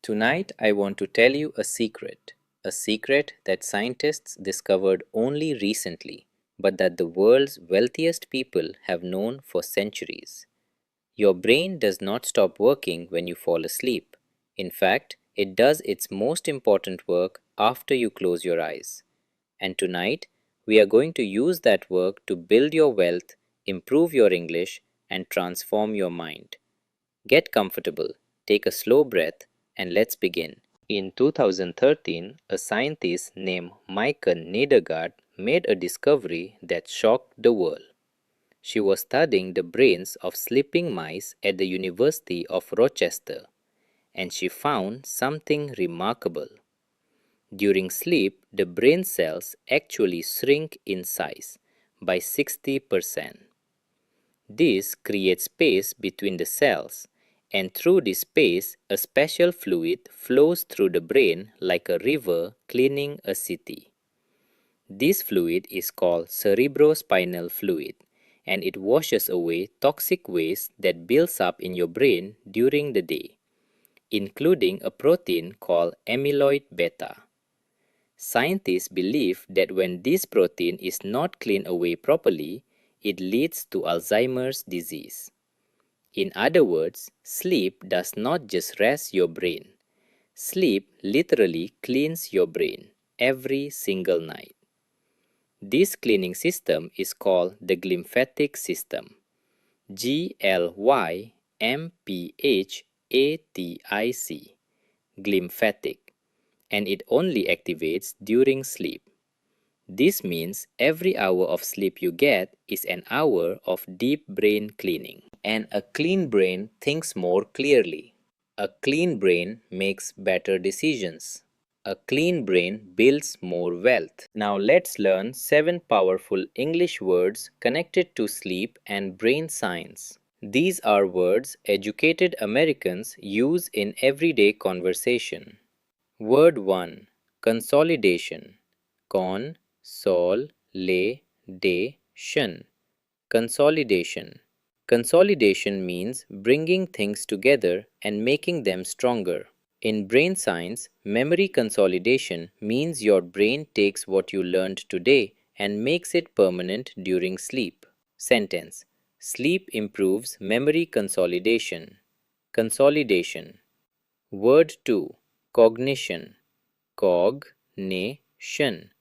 Tonight, I want to tell you a secret that scientists discovered only recently, but that the world's wealthiest people have known for centuries. Your brain does not stop working when you fall asleep. In fact, it does its most important work after you close your eyes. And tonight, we are going to use that work to build your wealth, improve your English, and transform your mind. Get comfortable, take a slow breath, and let's begin. In 2013, a scientist named Michael Nedergaard made a discovery that shocked the world. She was studying the brains of sleeping mice at the University of Rochester, and she found something remarkable. During sleep, the brain cells actually shrink in size by 60%. This creates space between the cells, and through this space, a special fluid flows through the brain like a river cleaning a city. This fluid is called cerebrospinal fluid, and it washes away toxic waste that builds up in your brain during the day, including a protein called amyloid beta. Scientists believe that when this protein is not cleaned away properly, it leads to Alzheimer's disease. In other words, sleep does not just rest your brain. Sleep literally cleans your brain every single night. This cleaning system is called the glymphatic system. Glymphatic, glymphatic, and it only activates during sleep. This means every hour of sleep you get is an hour of deep brain cleaning. And a clean brain thinks more clearly. A clean brain makes better decisions. A clean brain builds more wealth. Now let's learn 7 powerful English words connected to sleep and brain science. These are words educated Americans use in everyday conversation. Word 1. Consolidation. Consolidation. Consolidation. Consolidation means bringing things together and making them stronger. In brain science, memory consolidation means your brain takes what you learned today and makes it permanent during sleep. Sentence. Sleep improves memory consolidation. Consolidation. Word 2. Cognition. Cognition.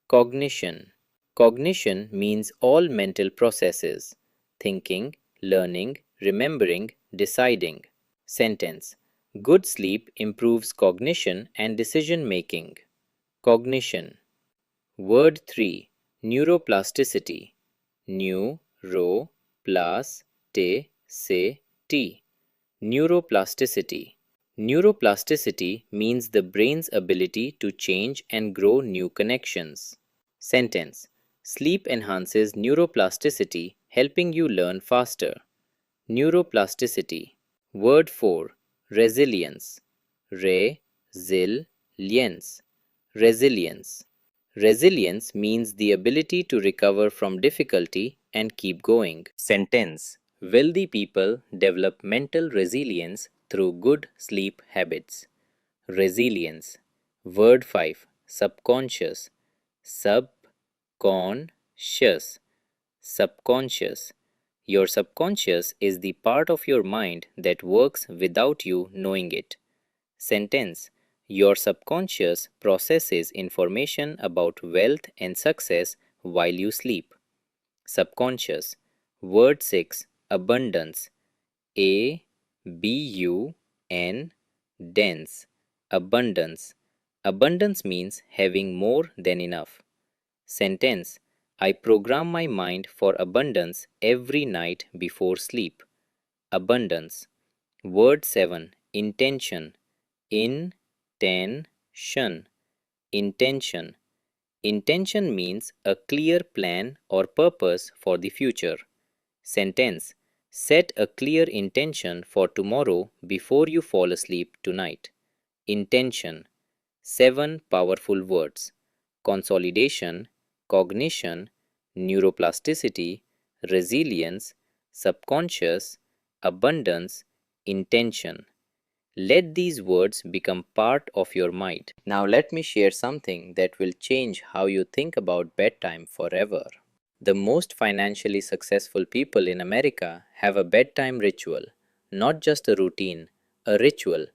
Cognition. Cognition means all mental processes: thinking, learning, remembering, deciding. Sentence. Good sleep improves cognition and decision making. Cognition. Word 3. Neuroplasticity. Neuroplasticity. Neuroplasticity. Neuroplasticity means the brain's ability to change and grow new connections. Sentence. Sleep enhances neuroplasticity, helping you learn faster. Neuroplasticity. Word 4. Resilience. Resilience. Resilience. Resilience means the ability to recover from difficulty and keep going. Sentence. Wealthy people develop mental resilience through good sleep habits. Resilience. Word 5. Subconscious. Subconscious. Subconscious. Your subconscious is the part of your mind that works without you knowing it. Sentence. Your subconscious processes information about wealth and success while you sleep. Subconscious. Word 6. Abundance. A-B-U-N dense. Abundance. Abundance means having more than enough. Sentence. I program my mind for abundance every night before sleep. Abundance. Word 7. Intention. Intention. Intention. Intention means a clear plan or purpose for the future. Sentence. Set a clear intention for tomorrow before you fall asleep tonight. Intention. 7 powerful words: consolidation, cognition, neuroplasticity, resilience, subconscious, abundance, intention. Let these words become part of your mind. Now let me share something that will change how you think about bedtime forever. The most financially successful people in America have a bedtime ritual, not just a routine, a ritual,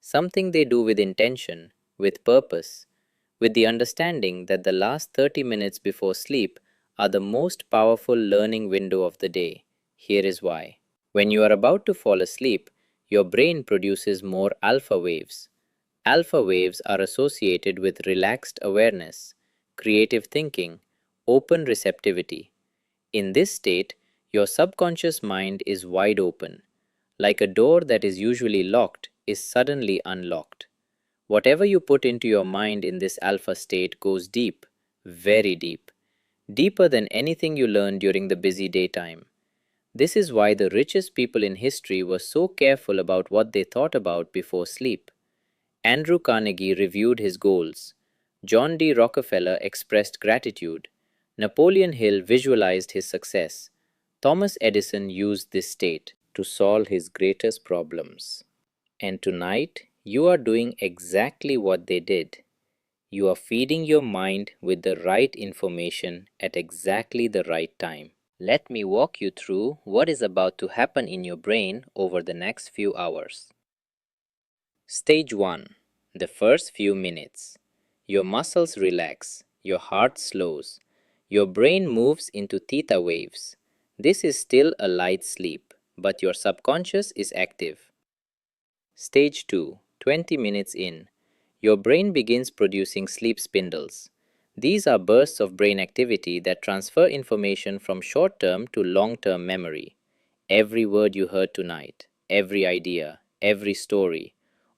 something they do with intention, with purpose, with the understanding that the last 30 minutes before sleep are the most powerful learning window of the day. Here is why. When you are about to fall asleep, your brain produces more alpha waves. Alpha waves are associated with relaxed awareness, creative thinking, open receptivity. In this state, your subconscious mind is wide open, like a door that is usually locked is suddenly unlocked. Whatever you put into your mind in this alpha state goes deep, very deep, deeper than anything you learned during the busy daytime. This is why the richest people in history were so careful about what they thought about before sleep. Andrew Carnegie reviewed his goals. John D. Rockefeller expressed gratitude. Napoleon Hill visualized his success. Thomas Edison used this state to solve his greatest problems. And tonight, you are doing exactly what they did. You are feeding your mind with the right information at exactly the right time. Let me walk you through what is about to happen in your brain over the next few hours. Stage 1. The first few minutes. Your muscles relax, your heart slows, your brain moves into theta waves. This is still a light sleep, but your subconscious is active. Stage 2. 20 minutes in. Your brain begins producing sleep spindles. These are bursts of brain activity that transfer information from short-term to long-term memory. Every word you heard tonight, every idea, every story,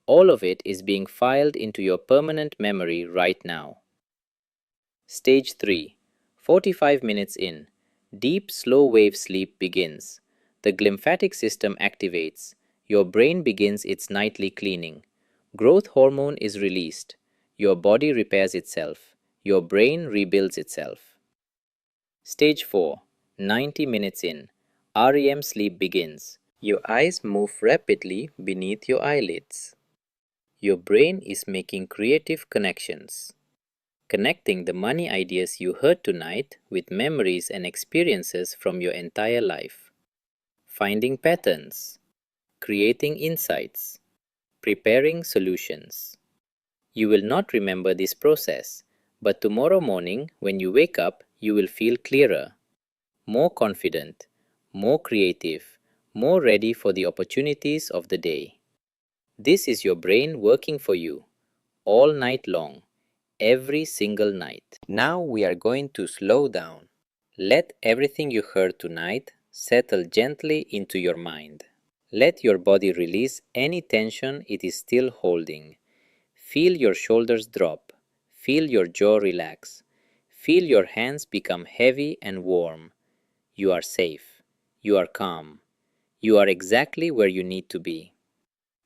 all of it is being filed into your permanent memory right now. Stage 3. 45 minutes in. Deep, slow wave sleep begins. The glymphatic system activates. Your brain begins its nightly cleaning. Growth hormone is released. Your body repairs itself. Your brain rebuilds itself. Stage 4. 90 minutes in. REM sleep begins. Your eyes move rapidly beneath your eyelids. Your brain is making creative connections, connecting the money ideas you heard tonight with memories and experiences from your entire life, finding patterns, creating insights, preparing solutions. You will not remember this process, but tomorrow morning when you wake up, you will feel clearer, more confident, more creative, more ready for the opportunities of the day. This is your brain working for you all night long, every single night. Now we are going to slow down. Let everything you heard tonight settle gently into your mind. Let your body release any tension it is still holding. Feel your shoulders drop. Feel your jaw relax. Feel your hands become heavy and warm. You are safe. You are calm. You are exactly where you need to be.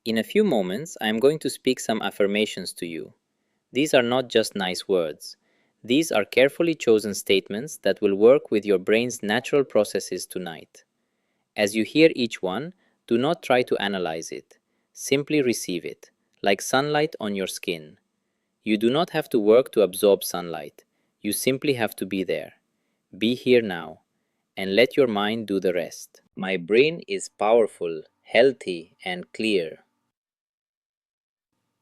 In a few moments, I am going to speak some affirmations to you. These are not just nice words. These are carefully chosen statements that will work with your brain's natural processes tonight. As you hear each one, do not try to analyze it. Simply receive it, like sunlight on your skin. You do not have to work to absorb sunlight. You simply have to be there. Be here now, and let your mind do the rest. My brain is powerful, healthy, and clear.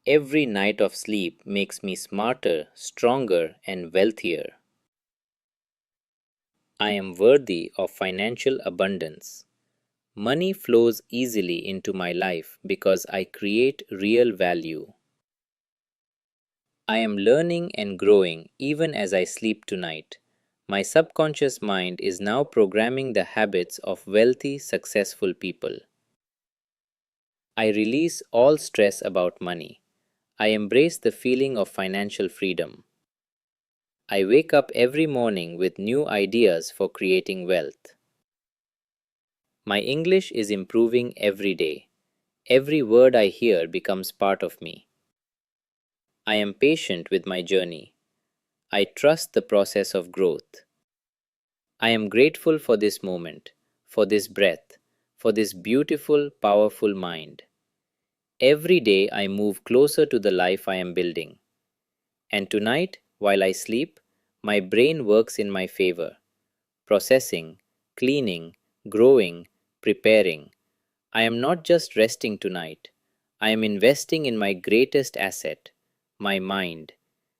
Every night of sleep makes me smarter, stronger, and wealthier. I am worthy of financial abundance. Money flows easily into my life because I create real value. I am learning and growing even as I sleep tonight. My subconscious mind is now programming the habits of wealthy, successful people. I release all stress about money. I embrace the feeling of financial freedom. I wake up every morning with new ideas for creating wealth. My English is improving every day. Every word I hear becomes part of me. I am patient with my journey. I trust the process of growth. I am grateful for this moment, for this breath, for this beautiful, powerful mind. Every day I move closer to the life I am building. And tonight, while I sleep, my brain works in my favor, processing, cleaning, growing, preparing. I am not just resting tonight. I am investing in my greatest asset, my mind.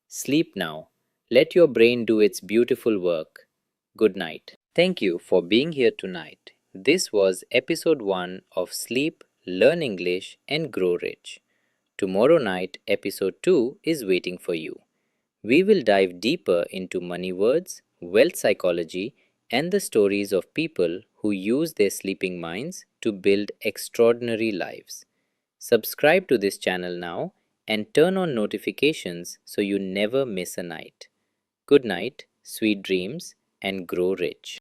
Sleep now. Let your brain do its beautiful work. Good night. Thank you for being here tonight. This was episode 1 of Sleep, Learn English, and Grow Rich. Tomorrow night, episode 2 is waiting for you. We will dive deeper into money words, wealth psychology, and the stories of people who use their sleeping minds to build extraordinary lives. Subscribe to this channel now and turn on notifications so you never miss a night. Good night, sweet dreams, and grow rich.